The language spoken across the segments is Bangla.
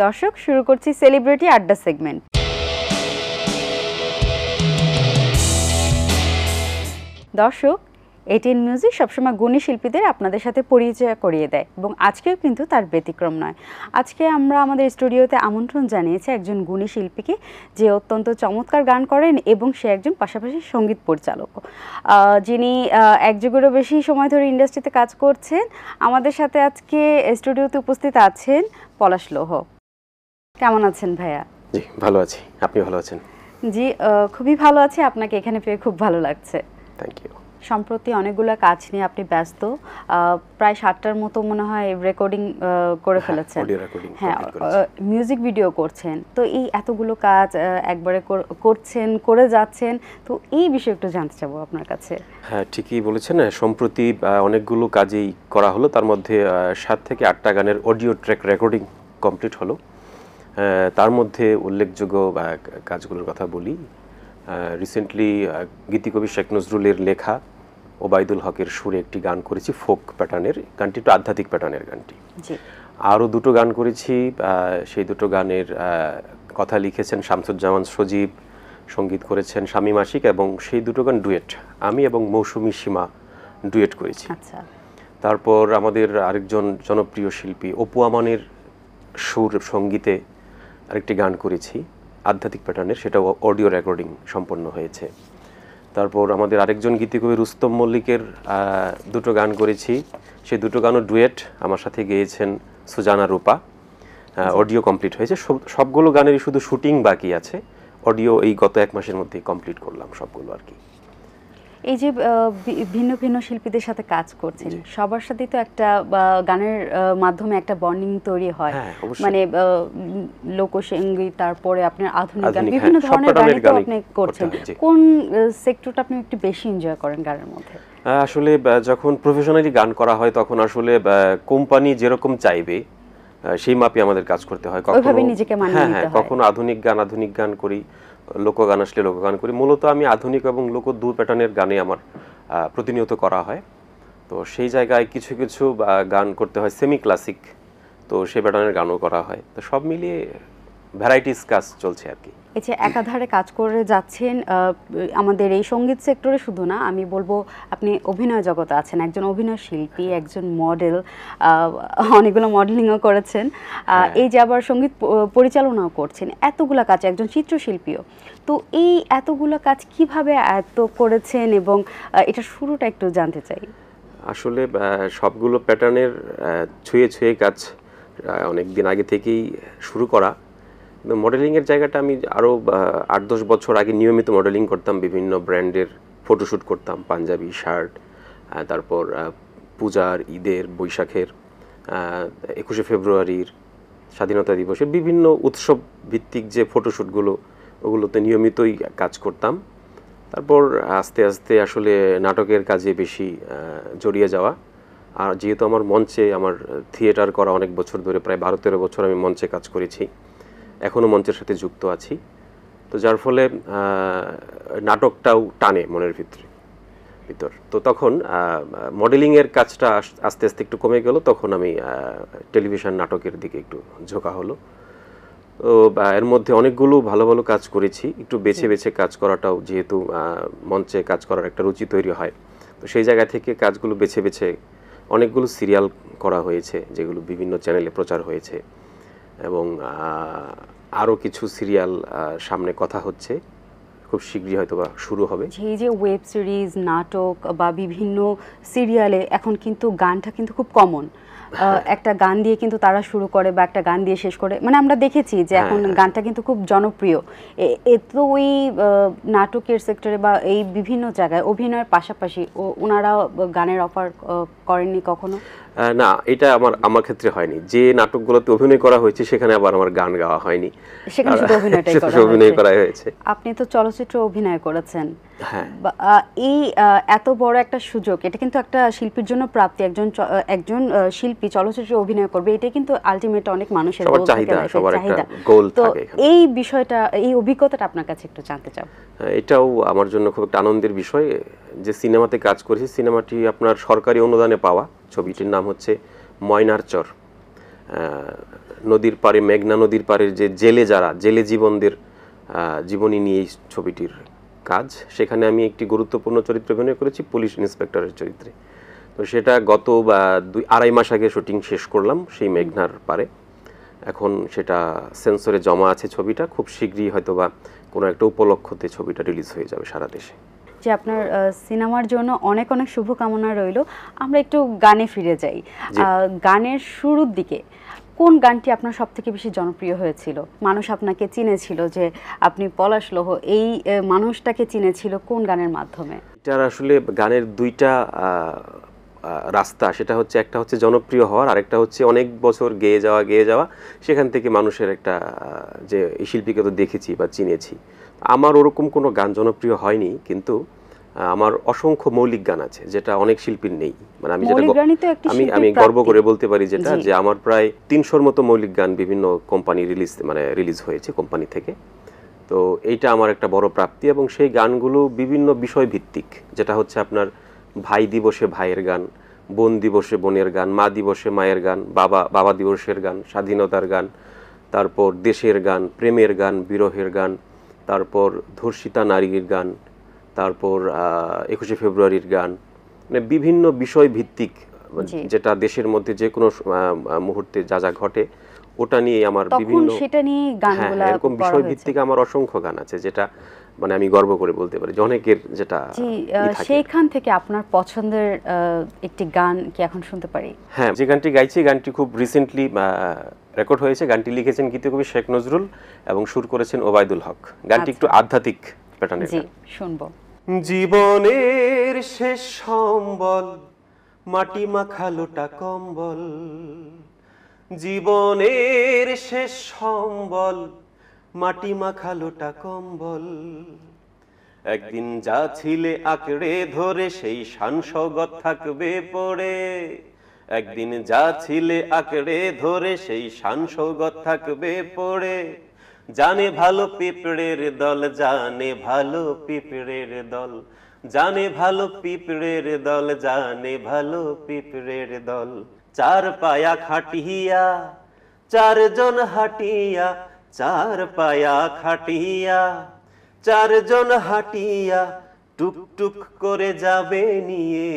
দর্শক, শুরু করছি সেলিব্রিটি আড্ডা সেগমেন্ট। দর্শক, এটিএন মিউজিক সবসময় গুণী শিল্পীদের আপনাদের সাথে পরিচয় করিয়ে দেয় এবং আজকেও কিন্তু তার ব্যতিক্রম নয়। আজকে আমরা আমাদের স্টুডিওতে আমন্ত্রণ জানিয়েছি একজন গুণী শিল্পীকে, যে অত্যন্ত চমৎকার গান করেন এবং সে একজন পাশাপাশি সঙ্গীত পরিচালক, যিনি এক যুগেরও বেশি সময় ধরে ইন্ডাস্ট্রিতে কাজ করছেন। আমাদের সাথে আজকে স্টুডিওতে উপস্থিত আছেন পলাশ লোহ। কেমন আছেন ভাইয়া? জি, ভালো আছি। আপনি ভালো আছেন? জি, খুবই ভালো আছি। আপনাকে এখানে পেয়ে খুব ভালো লাগছে। Thank you. সম্প্রতি অনেকগুলো কাজ নিয়ে আপনি ব্যস্ত, প্রায় 7টার মতো মনে হয় রেকর্ডিং করে ফেলেছেন। হ্যাঁ, মিউজিক ভিডিও করছেন। তো এই এতগুলো কাজ একবারে করছেন, করে যাচ্ছেন, তো এই বিষয়ে একটু জানতে চাবো আপনার কাছে। হ্যাঁ, ঠিকই বলেছেন। সম্প্রতি অনেকগুলো কাজই করা হলো, তার মধ্যে 7 থেকে 8টা গানের অডিও ট্র্যাক রেকর্ডিং কমপ্লিট হলো। তার মধ্যে উল্লেখযোগ্য কাজগুলোর কথা বলি। রিসেন্টলি গীতিকবি শেখ নজরুলের লেখা ওবায়দুল হকের সুরে একটি গান করেছি, ফোক প্যাটার্নের গানটি, একটু আধ্যাত্মিক প্যাটার্নের গানটি। আরও দুটো গান করেছি, সেই দুটো গানের কথা লিখেছেন শামসুজ্জামান সজীব, সঙ্গীত করেছেন শামীম আশিক, এবং সেই দুটো গান ডুয়েট আমি এবং মৌসুমী সীমা ডুয়েট করেছি। তারপর আমাদের আরেকজন জনপ্রিয় শিল্পী অপু আমানের সুর সঙ্গীতে আরেকটি গান করেছি আধ্যাত্মিক প্যাটার্নের, সেটাও অডিও রেকর্ডিং সম্পন্ন হয়েছে। তারপর আমাদের আরেকজন গীতিকবি রুস্তম মল্লিকের দুটো গান করেছি, সেই দুটো গানও ডুয়েট, আমার সাথে গেয়েছেন সুজানা রূপা। অডিও কমপ্লিট হয়েছে, সবগুলো গানেরই শুধু শুটিং বাকি আছে। অডিও এই গত 1 মাসের মধ্যেই কমপ্লিট করলাম সবগুলো আর কি। এই যে ভিন্ন ভিন্ন শিল্পীদের সাথে কাজ করছেন, সবার সাথেই তো একটা গানের মাধ্যমে একটা বন্ডিং তৈরি হয়, মানে লোকসঙ্গীত, তারপরে আপনার আধুনিক গান, বিভিন্ন ধরনের গান তো আপনি করছেন। কোন সেক্টরটা আপনি একটু বেশি এনজয় করেন গানের মধ্যে? আসলে যখন প্রফেশনালি গান করা হয় তখন আসলে কোম্পানি যেরকম চাইবে সেই মাপে আমাদের কাজ করতে হয়। কখনো নিজেকে মানিয়ে নিতে হয়, কখনো আধুনিক গান করি, লোকগান আসলে লোকগান করি। মূলত আমি আধুনিক এবং লোক দু প্যাটার্নের গানে আমার প্রতিনিয়ত করা হয়। তো সেই জায়গায় কিছু কিছু গান করতে হয় সেমি ক্লাসিক, তো সেই প্যাটার্নের গানও করা হয়। তো সব মিলিয়ে ভ্যারাইটিস কাজ চলছে আর কি। এই যে একাধারে কাজ করে যাচ্ছেন আমাদের এই সঙ্গীত সেক্টরে, শুধু না, আমি বলবো আপনি অভিনয় জগতে আছেন, একজন অভিনয় শিল্পী, একজন মডেল, অনেকগুলো মডেলিংও করেছেন, এই যে আবার সঙ্গীত পরিচালনাও করছেন, এতগুলো কাজ, একজন চিত্রশিল্পীও। তো এই এতগুলো কাজ কিভাবে এত করেছেন এবং এটা শুরুটা একটু জানতে চাই। আসলে সবগুলো প্যাটার্নের ছুঁয়ে ছুঁয়ে কাজ অনেক দিন আগে থেকেই শুরু করা। মডেলিংয়ের জায়গাটা আমি আরও 8-10 বছর আগে নিয়মিত মডেলিং করতাম, বিভিন্ন ব্র্যান্ডের ফটোশ্যুট করতাম, পাঞ্জাবি শার্ট, তারপর পূজার, ঈদের, বৈশাখের, 21শে ফেব্রুয়ারির, স্বাধীনতা দিবসের বিভিন্ন উৎসব ভিত্তিক যে ফটোশ্যুটগুলো, ওগুলোতে নিয়মিতই কাজ করতাম। তারপর আস্তে আস্তে আসলে নাটকের কাজে বেশি জড়িয়ে যাওয়া। আর যেহেতু আমার মঞ্চে, আমার থিয়েটার করা অনেক বছর ধরে, প্রায় 12-13 বছর আমি মঞ্চে কাজ করেছি, এখনও মঞ্চের সাথে যুক্ত আছি। তো যার ফলে নাটকটাও টানে মনের ভিতর। তো তখন মডেলিংয়ের কাজটা আস্তে আস্তে একটু কমে গেল, তখন আমি টেলিভিশন নাটকের দিকে একটু ঝোঁকা হলো। তো এর মধ্যে অনেকগুলো ভালো ভালো কাজ করেছি। একটু বেছে বেছে কাজ করাটাও, যেহেতু মঞ্চে কাজ করার একটা রুচি তৈরি হয়, তো সেই জায়গা থেকে কাজগুলো বেছে বেছে অনেকগুলো সিরিয়াল করা হয়েছে, যেগুলো বিভিন্ন চ্যানেলে প্রচার হয়েছে, এবং আরও কিছু সিরিয়াল সামনে কথা হচ্ছে, খুব শীঘ্রই হয়তো বা শুরু হবে। এই যে ওয়েব সিরিজ, নাটক বা বিভিন্ন সিরিয়ালে এখন কিন্তু গানটা কিন্তু খুব কমন, একটা গান দিয়ে কিন্তু তারা শুরু করে বা একটা গান দিয়ে শেষ করে, মানে আমরা দেখেছি যে এখন গানটা কিন্তু খুব জনপ্রিয়। তো ওই নাটকের সেক্টরে বা এই বিভিন্ন জায়গায় অভিনয়ের পাশাপাশি ওনারা গানের অফার করেননি কখনো? না, এটা আমার ক্ষেত্রে হয়নি। যে নাটকগুলোতে অভিনয় করা হয়েছে সেখানে আবার আমার গান গাওয়া হয়নি, সেখানে শুধু অভিনয় করা হয়েছে। আপনি তো চলচ্চিত্র অভিনয় করেছেন, এই এত বড় একটা সুযোগ, এটা কিন্তু একটা শিল্পীর জন্য প্রাপ্তি। একজন শিল্পী চলচ্চিত্রে অভিনয় করবে, এটা কিন্তু আলটিমেট অনেক মানুষের চাহিদা। তো এই বিষয়টা, এই অভিজ্ঞতাটা আপনার কাছে একটু জানতে চাই। এটাও আমার জন্য খুব একটা আনন্দের বিষয় যে সিনেমাতে কাজ করেছি। সিনেমাটি আপনার সরকারি অনুদানে পাওয়া, ছবিটির নাম হচ্ছে ময়নার চর। নদীর পাড়ে, মেঘনা নদীর পাড়ের যে জেলে জীবনদের জীবনী নিয়ে এই ছবিটির কাজ। সেখানে আমি একটি গুরুত্বপূর্ণ চরিত্র অভিনয় করেছি, পুলিশ ইন্সপেক্টরের চরিত্রে। তো সেটা গত 2-2.5 মাস আগে শুটিং শেষ করলাম সেই মেঘনার পাড়ে। এখন সেটা সেন্সরে জমা আছে ছবিটা, খুব শীঘ্রই হয়তো বা কোনো একটা উপলক্ষতে ছবিটা রিলিজ হয়ে যাবে সারা দেশে। যে আপনার সিনেমার জন্য অনেক অনেক শুভকামনা রইল। আমরা একটু গানে ফিরে যাই। গানের শুরুর দিকে কোন গানটি আপনার সবথেকে বেশি জনপ্রিয় হয়েছিল? মানুষ আপনাকে চিনেছিল যে আপনি পলাশ লোহ, এই মানুষটাকে চিনেছিল কোন গানের মাধ্যমে? এটার আসলে গানের দুইটা রাস্তা, সেটা হচ্ছে একটা হচ্ছে জনপ্রিয় হওয়ার, আরেকটা হচ্ছে অনেক বছর গেয়ে যাওয়া সেখান থেকে মানুষের একটা যে এই শিল্পীকে তো দেখেছি বা চিনেছি। আমার ওরকম কোনো গান জনপ্রিয় হয়নি, কিন্তু আমার অসংখ্য মৌলিক গান আছে যেটা অনেক শিল্পীর নেই। মানে আমি গর্ব করে বলতে পারি যেটা, যে আমার প্রায় 300-র মতো মৌলিক গান বিভিন্ন কোম্পানি রিলিজ হয়েছে কোম্পানি থেকে। তো এইটা আমার একটা বড় প্রাপ্তি, এবং সেই গানগুলো বিভিন্ন বিষয় ভিত্তিক, যেটা হচ্ছে আপনার ভাই দিবসে ভাইয়ের গান, বোন দিবসে বোনের গান, মা দিবসে মায়ের গান, বাবা দিবসের গান, স্বাধীনতার গান, তারপর দেশের গান, প্রেমের গান, বিরহের গান, তারপর ধর্ষিতা নারীর গান, তারপর 21শে ফেব্রুয়ারির গান, মানে বিভিন্ন বিষয় ভিত্তিক, যেটা দেশের মধ্যে যে কোনো মুহূর্তে যা যা ঘটে ওটা নিয়ে আমার বিভিন্ন সেটা নিয়ে গানগুলো এরকম বিষয় ভিত্তিক আমার অসংখ্য গান আছে, যেটা মানে আমি গর্ব করে বলতে পারি যে অনেকের যেটা। সেইখান থেকে আপনার পছন্দের একটি গান কি এখন শুনতে পারি? হ্যাঁ, যে গানটি গাইছি গানটি খুব রিসেন্টলি রেকর্ড হয়েছে। গানটি লিখেছেন গীতকবি শেখ নজরুল এবং সুর করেছেন ওবায়দুল হক। গানটি একটু আধ্যাত্মিক প্যাটার্নের। জি, শুনবো। জীবনের শেষ সম্বল মাটি মাখা লোটা কম্বল, জীবনের শেষ সম্বল মাটি মাখা লোটা কম্বল, একদিন যা ছিলে আঁকড়ে ধরে সেই শান সওগাত থাকবে পড়ে, একদিন যা ছিলে আঁকড়ে ধরে সেই শান সওগাত থাকবে পড়ে, জানে ভালো পিঁপড়ের দল, জানে ভালো পিঁপড়ের দল, জানে ভালো পিঁপড়ের দল, জানে ভালো পিঁপড়ের দল, চার পায়া খাটিয়া চারজন হাটিয়া, চার পায়া খাটিয়া চারজন হাটিয়া টুকটুক করে যাবে নিয়ে,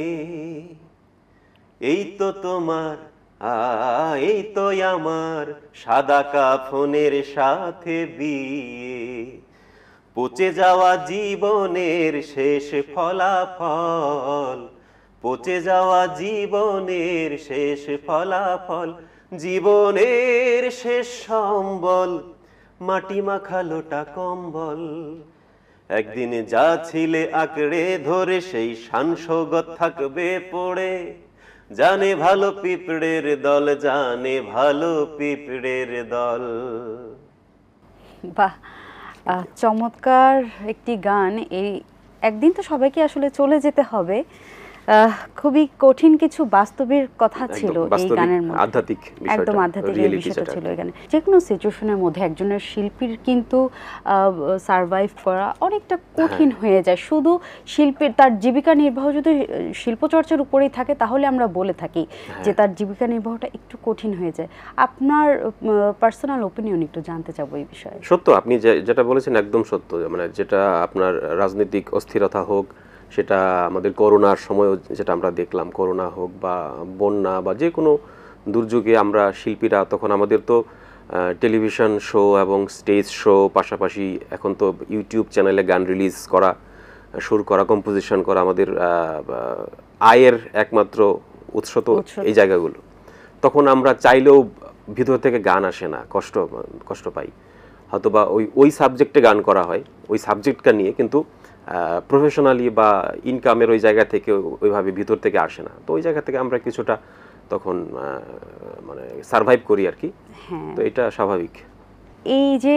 এই তো তোমার এই তো আমার সাদা কাফনের সাথে বিয়ে, পচে যাওয়া জীবনের শেষ ফলাফল, পচে যাওয়া জীবনের শেষ ফলাফল, জীবনের শেষ সম্বল মাটি মাখা লোটা কম্বল, একদিন যা ছিলে আঁকড়ে ধরে সেই শান সওগাত থাকবে পড়ে, জানে ভালো পিঁপড়ের দল, জানে ভালো পিঁপড়ের দল। বাহ, চমৎকার একটি গান। এই একদিন তো সবাইকে আসলে চলে যেতে হবে, খুবই কঠিন কিছু বাস্তবের কথা ছিল এই গানের মধ্যে, একদম আধ্যাত্মিক বিষয়টা ছিল এখানে। যে কোনো সিচুয়েশনের মধ্যে একজনের শিল্পীর কিন্তু সারভাইভ করা অনেকটা কঠিন হয়ে যায়। শুধু শিল্পীর তার জীবিকা নির্বাহ যদি শিল্পচর্চার উপরেই থাকে তাহলে আমরা বলে থাকি যে তার জীবিকা নির্বাহটা একটু কঠিন হয়ে যায়। আপনার পার্সোনাল ওপিনিয়ন একটু জানতে চাবো এই বিষয়ে। সত্য, আপনি যেটা বলেছেন একদম সত্য। মানে যেটা আপনার রাজনৈতিক অস্থিরতা হোক, সেটা আমাদের করোনার সময় যেটা আমরা দেখলাম, করোনা হোক বা বন্যা বা যে কোনো দুর্যোগে আমরা শিল্পীরা, তখন আমাদের তো টেলিভিশন শো এবং স্টেজ শো, পাশাপাশি এখন তো ইউটিউব চ্যানেলে গান রিলিজ করা, সুর করা, কম্পোজিশন করা আমাদের আয়ের একমাত্র উৎস তো এই জায়গাগুলো। তখন আমরা চাইলেও ভিতর থেকে গান আসে না, কষ্ট পাই। হয়তো বা ওই সাবজেক্টে গান করা হয়, ওই সাবজেক্টটা নিয়ে, কিন্তু প্রফেশনালি বা ইনকামের ওই জায়গা থেকে ওইভাবে ভিতর থেকে আসে না। তো ওই জায়গা থেকে আমরা কিছুটা তখন মানে সারভাইভ করি আর কি। তো এটা স্বাভাবিক। এই যে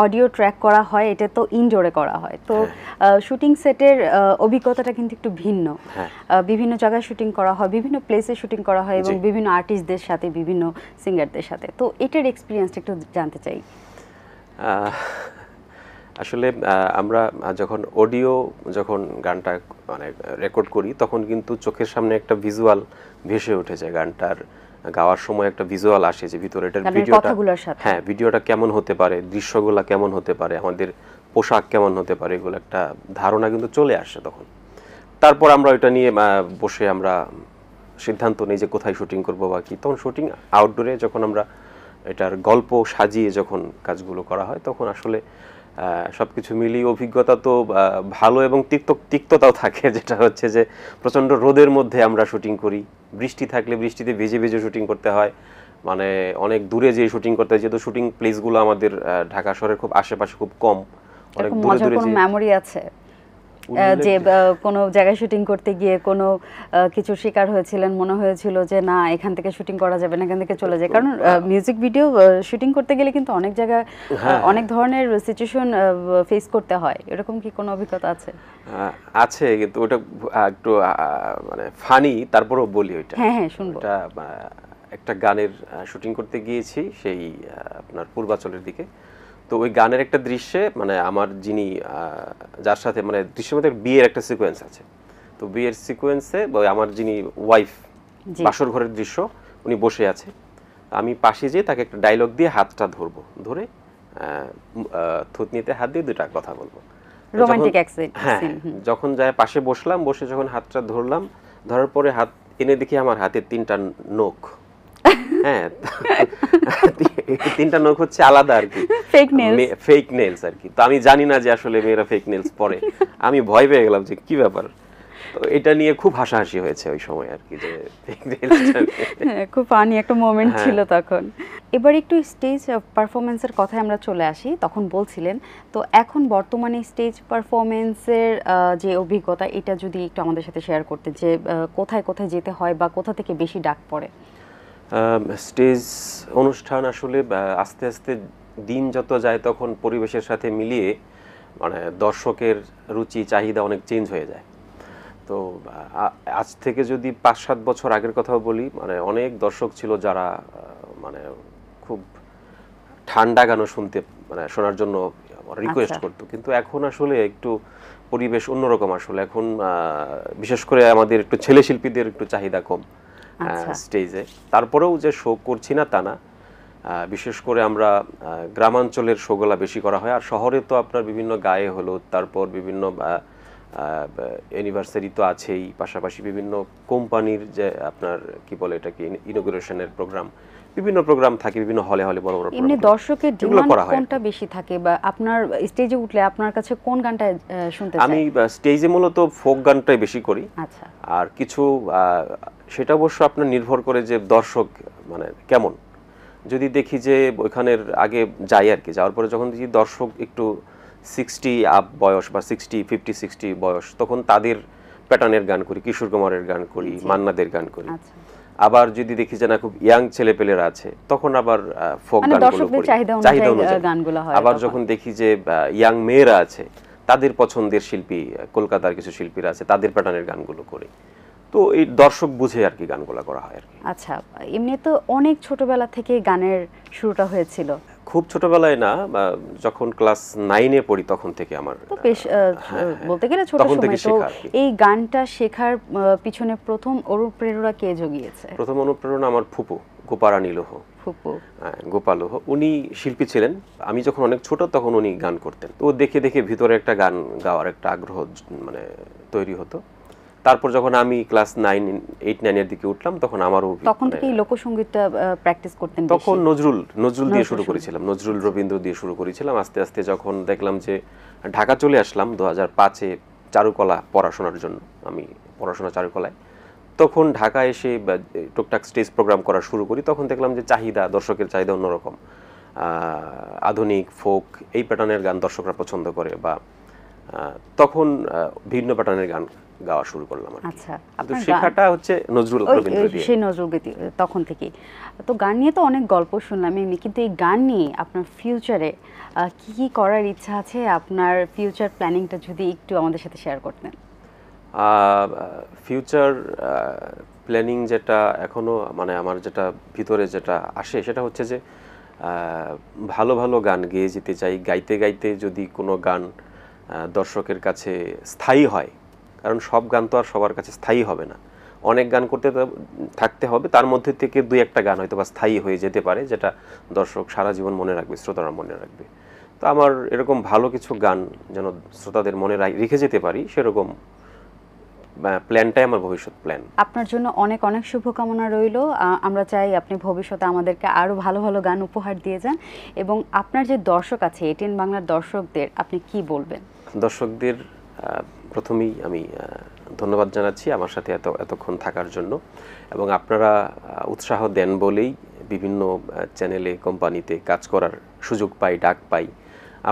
অডিও ট্র্যাক করা হয়, এটা তো ইনডোরে করা হয়, তো শুটিং সেটের অভিজ্ঞতাটা কিন্তু একটু ভিন্ন। বিভিন্ন জায়গায় শুটিং করা হয়, বিভিন্ন প্লেসে শুটিং করা হয় এবং বিভিন্ন আর্টিস্টদের সাথে, বিভিন্ন সিঙ্গারদের সাথে। তো এটার এক্সপিরিয়েন্সটা একটু জানতে চাই। আসলে আমরা যখন গানটা মানে রেকর্ড করি, তখন কিন্তু চোখের সামনে একটা ভিজুয়াল ভেসে উঠে যায় গানটার গাওয়ার সময় একটা ভিজুয়াল আসে যে ভিতরে এটার গানের ভিডিওটা, কথাগুলোর সাথে। হ্যাঁ ভিডিওটা কেমন হতে পারে, দৃশ্যগুলো কেমন হতে পারে, আমাদের পোশাক কেমন হতে পারে, এগুলো একটা ধারণা কিন্তু চলে আসে তখন। তারপর আমরা ওইটা নিয়ে বসে আমরা সিদ্ধান্ত নিই যে কোথায় শুটিং করব বা কি। তখন শুটিং আউটডোরে যখন আমরা এটার গল্প সাজিয়ে যখন কাজগুলো করা হয় তখন আসলে সবকিছু মিলিয়ে অভিজ্ঞতা তো ভালো এবং তিক্ততাও থাকে, যেটা হচ্ছে যে প্রচণ্ড রোদের মধ্যে আমরা শুটিং করি, বৃষ্টি থাকলে বৃষ্টিতে ভিজে ভিজে শুটিং করতে হয়, মানে অনেক দূরে যেয়ে শুটিং করতে হয়, যেহেতু শুটিং প্লেসগুলো আমাদের ঢাকা শহরের খুব আশেপাশে খুব কম, অনেক দূরে দূরে কোনো মেমোরি আছে যে কোনো জায়গায় শুটিং করতে গিয়ে কোনো কিছু শিকার হয়েছিলেন, মনে হয়েছিল যে না এখান থেকে শুটিং করা যাবে না, এখান থেকে চলে যায়? কারণ মিউজিক ভিডিও শুটিং করতে গেলে কিন্তু অনেক জায়গায় অনেক ধরনের সিচুয়েশন ফেস করতে হয়, এরকম কি কোনো অভিজ্ঞতা আছে? আছে, কিন্তু ওটা একটু মানে ফানি, তারপরেও বলি ওইটা। হ্যাঁ হ্যাঁ শুনবো। ওটা একটা গানের শুটিং করতে গিয়েছি সেই আপনার পূর্বাচলের দিকে। তো ওই গানের একটা দৃশ্যে মানে আমার যিনি যার সাথে মানে দৃশ্যের মধ্যে বিয়ের একটা সিকোয়েন্স আছে, তো বিয়ের সিকোয়েন্সে আমার যিনি ওয়াইফ, বাসর ঘরের দৃশ্য, উনি বসে আছে, আমি পাশে যেয়ে তাকে একটা ডায়লগ দিয়ে হাতটা ধরবো, ধরে থুতনিতে হাত দিয়ে দুটা কথা বলবো, রোমান্টিক অ্যাকসেন্ট। হ্যাঁ, যখন যায় পাশে বসলাম, বসে যখন হাতটা ধরলাম, ধরার পরে হাত এনে দেখি আমার হাতে 3টা নখ। হ্যাঁ, 3টা নখ হচ্ছে আলাদা আর কি, ফেক নেলস আর কি। তো আমি জানি না যে আসলে মেয়েরা ফেক নেলস পরে, আমি ভয় পেয়ে গেলাম যে কি ব্যাপার। তো এটা নিয়ে খুব হাসাহাসি হয়েছে ওই সময় আর কি, যে ফেক নেলসটা খুব ফানি একটা মোমেন্ট ছিল তখন। এবার একটু স্টেজ পারফরমেন্সের কথায় আমরা চলে আসি। তখন বলছিলেন, তো এখন বর্তমানে স্টেজ পারফরমেন্সের যে অভিজ্ঞতা, এটা যদি একটু আমাদের সাথে শেয়ার করতে, যে কোথায় কোথায় যেতে হয় বা কোথা থেকে বেশি ডাক পড়ে? স্টেজ অনুষ্ঠান আসলে আস্তে আস্তে দিন যত যায় তখন পরিবেশের সাথে মিলিয়ে মানে দর্শকের রুচি চাহিদা অনেক চেঞ্জ হয়ে যায়। তো আজ থেকে যদি 5-7 বছর আগের কথাও বলি, মানে অনেক দর্শক ছিল যারা মানে খুব ঠান্ডা গানও শুনতে মানে শোনার জন্য রিকোয়েস্ট করতো, কিন্তু এখন আসলে একটু পরিবেশ অন্যরকম। আসলে এখন বিশেষ করে আমাদের একটু ছেলে শিল্পীদের একটু চাহিদা কম স্টেজে। তারপরেও যে শো করছি না তা না, বিশেষ করে আমরা গ্রামাঞ্চলের শোগুলা বেশি করা হয়। আর শহরে তো আপনার বিভিন্ন গায়ে হলো, তারপর বিভিন্ন অ্যানিভার্সারি তো আছেই, পাশাপাশি বিভিন্ন কোম্পানির যে আপনার কি বলে এটাকে ইনোগ্রেশনের প্রোগ্রাম, বিভিন্ন প্রোগ্রাম থাকে বিভিন্ন হলে হলে বড় বড়। এমনি দর্শকের ডিমান্ড কোনটা বেশি থাকে, বা আপনার স্টেজে উঠলে আপনার কাছে কোন গানটা শুনতে চায়? আমি স্টেজে মূলত ফোক গানটাই বেশি করি। আচ্ছা। আর কিছু সেটা অবশ্য আপনার নির্ভর করে যে দর্শক মানে কেমন। যদি দেখি যে ওইখানের আগে যাই আর কি, যাওয়ার পরে যখন দেখি দর্শক একটু 60 আপ বয়স বা 50-60 বয়স, তখন তাদের প্যাটার্নের গান করি, কিশোর কুমারের গান করি, মান্নাদের গান করি। আবার যদি দেখি যে না খুব ইয়াং ছেলেপেলেরা আছে, তখন আবার ফোক গানগুলো করি, চাহিদা অনুযায়ী গানগুলো হয়। আবার যখন দেখি যে ইয়াং মেয়েরা আছে, তাদের পছন্দের শিল্পী, কলকাতার কিছু শিল্পীরা আছে, তাদের প্যাটার্নের গানগুলো করি। তো এই দর্শক বুঝে আর কি গানগুলো করা হয় আর কি। আচ্ছা, এমনি তো অনেক ছোটবেলা থেকে গানের শুরুটা হয়েছিল? খুব ছোটবেলায় না, যখন ক্লাস 9-এ পড়ি তখন থেকে আমার, তো বেশ বলতে গেলে ছোট সময়। তো এই গানটা শেখার পিছনে প্রথম অনুপ্রেরণা কে জুগিয়েছে? প্রথম অনুপ্রেরণা আমার ফুপু গোপারানী লোহ। ফুপু গোপাল লোহ, উনি শিল্পী ছিলেন। আমি যখন অনেক ছোট তখন উনি গান করতেন, তো দেখে দেখে ভিতরে একটা গান গাওয়ার একটা আগ্রহ মানে তৈরি হতো। তারপর যখন আমি ক্লাস 8-9 এর দিকে উঠলাম, তখন আমারও তখন থেকেই লোকসঙ্গীতটা প্র্যাকটিস করতেন। তখন নজরুল দিয়ে শুরু করেছিলাম, নজরুল রবীন্দ্র দিয়ে শুরু করেছিলাম। আস্তে আস্তে যখন দেখলাম যে ঢাকা চলে আসলাম 2005-এ চারুকলা পড়াশোনার জন্য, আমি পড়াশোনা চারুকলায়, তখন ঢাকা এসে টুকটাক স্টেজ প্রোগ্রাম করা শুরু করি। তখন দেখলাম যে চাহিদা, দর্শকের চাহিদা অন্যরকম, আধুনিক ফোক এই প্যাটার্নের গান দর্শকরা পছন্দ করে, বা তখন ভিন্ন প্যাটার্নের গান গাওয়া শুরু করলাম। আচ্ছা, আপনার শেখাটা হচ্ছে নজরুল রবীন্দ্র দিয়ে, সেই নজরুল গীতি তখন থেকেই। তো গান নিয়ে তো অনেক গল্প শুনলাম এমনি, কিন্তু এই গান নিয়ে আপনার ফিউচারে কি কি করার ইচ্ছা আছে? আপনার ফিউচার প্ল্যানিংটা যদি একটু আমাদের সাথে শেয়ার করতেন। ফিউচার প্ল্যানিং যেটা এখনো মানে আমার যেটা ভিতরে যেটা আসে, সেটা হচ্ছে যে ভালো ভালো গান গেয়ে যেতে চাই। গাইতে গাইতে যদি কোনো গান দর্শকের কাছে স্থায়ী হয়, কারণ সব গান তো আর সবার কাছে স্থায়ী হবে না, অনেক গান করতে থাকতে হবে, তার মধ্যে থেকে 2-1টা গান হয়তো বা স্থায়ী হয়ে যেতে পারে, যেটা দর্শক সারা জীবন মনে রাখবে, শ্রোতারা মনে রাখবে। তো আমার এরকম ভালো কিছু গান যেন শ্রোতাদের মনে রেখে যেতে পারি, সেরকম প্ল্যানটাই আমার ভবিষ্যৎ প্ল্যান। আপনার জন্য অনেক অনেক শুভকামনা রইল। আমরা চাই আপনি ভবিষ্যতে আমাদেরকে আরও ভালো ভালো গান উপহার দিয়ে যান। এবং আপনার যে দর্শক আছে, এটিএন বাংলার দর্শকদের আপনি কি বলবেন? দর্শকদের প্রথমেই আমি ধন্যবাদ জানাচ্ছি আমার সাথে এতক্ষণ থাকার জন্য, এবং আপনারা উৎসাহ দেন বলেই বিভিন্ন চ্যানেলে, কোম্পানিতে কাজ করার সুযোগ পাই, ডাক পাই।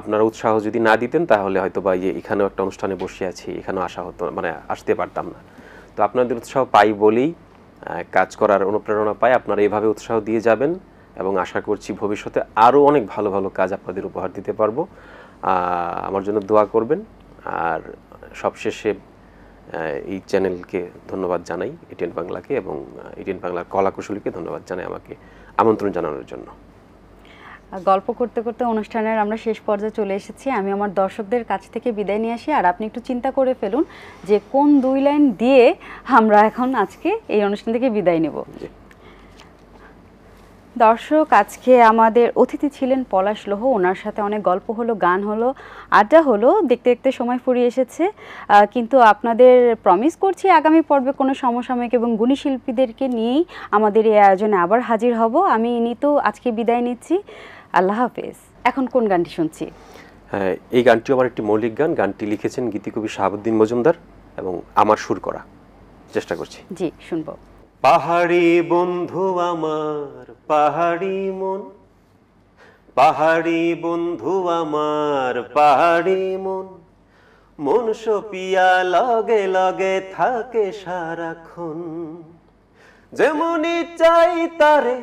আপনারা উৎসাহ যদি না দিতেন তাহলে হয়তো বা এখানেও একটা অনুষ্ঠানে বসে আছি, এখানেও আসা হতো, মানে আসতে পারতাম না। তো আপনাদের উৎসাহ পাই বলেই কাজ করার অনুপ্রেরণা পাই। আপনারা এইভাবে উৎসাহ দিয়ে যাবেন এবং আশা করছি ভবিষ্যতে আরও অনেক ভালো ভালো কাজ আপনাদের উপহার দিতে পারবো। আমার জন্য দোয়া করবেন। আর সবশেষে এই চ্যানেলকে ধন্যবাদ জানাই, এটিএন বাংলাকে, এবং এটিএন বাংলার কলাকুশলীকে ধন্যবাদ জানাই আমাকে আমন্ত্রণ জানানোর জন্য। গল্প করতে করতে অনুষ্ঠানের আমরা শেষ পর্যায়ে চলে এসেছি। আমি আমার দর্শকদের কাছ থেকে বিদায় নিয়ে আসি, আর আপনি একটু চিন্তা করে ফেলুন যে কোন 2 লাইন দিয়ে আমরা এখন আজকে এই অনুষ্ঠান থেকে বিদায় নেব। দর্শক, আজকে আমাদের অতিথি ছিলেন পলাশ লোহ। ওনার সাথে অনেক গল্প হলো, গান হলো, আড্ডা হলো, দেখতে দেখতে সময় ফুরিয়ে এসেছে। কিন্তু আপনাদের প্রমিস করছি আগামী পর্বে কোনো সমসাময়িক এবং গুণী শিল্পীদেরকে নিয়েই আমাদের এই আয়োজনে আবার হাজির হব। আমি নিতু আজকে বিদায় নিচ্ছি। আল্লাহ হাফেজ। এখন কোন গানটি শুনছি? হ্যাঁ, এই গানটি আমার একটি মৌলিক গান। গানটি লিখেছেন গীতিকবি শাহাবুদ্দিন মজুমদার এবং আমার সুর করা। চেষ্টা করছি। জি, শুনবো। পাহাড়ি বন্ধু আমার পাহাড়ি মন, পাহাড়ি বন্ধু আমার পাহাড়ি মন, মন সপিয়া লগে লগে থাকে সারাক্ষণ। যেমনি চাই তারে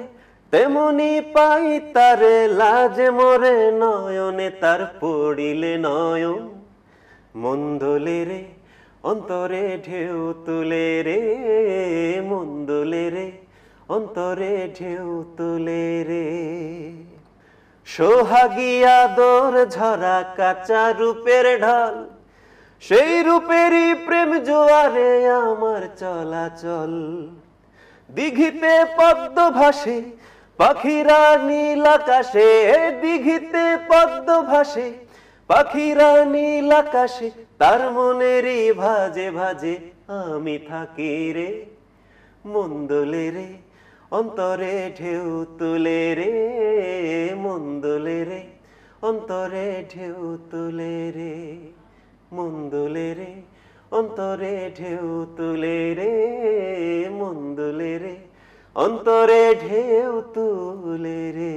তেমনি পাই তারে, লাজে মরে নয়নে তার পড়িলে নয়ন। মন দোলে রে অন্তরে ঢেউ তুলে রে, মন দোলে রে অন্তরে ঢেউ তুলে রে। সোহাগিয়া দোর ঝরা কাঁচা রূপের ঢল, সেই রূপেরই প্রেম জোয়ারে আমার চলাচল। দিঘিতে পদ্ম ভাসে পাখিরা নীল আকাশে, দিঘিতে পদ্ম ভাসে পাখিরা নীল আকাশে, তার মনেরই ভাজে ভাজে আমি থাকি রে। মন দোলে রে অন্তরে ঢেউ তুলে রে, মন দোলে রে অন্তরে ঢেউ তুলে রে, মন দোলে রে অন্তরে ঢেউ তুলে রে, মন দোলে রে অন্তরে ঢেউ তুলে রে।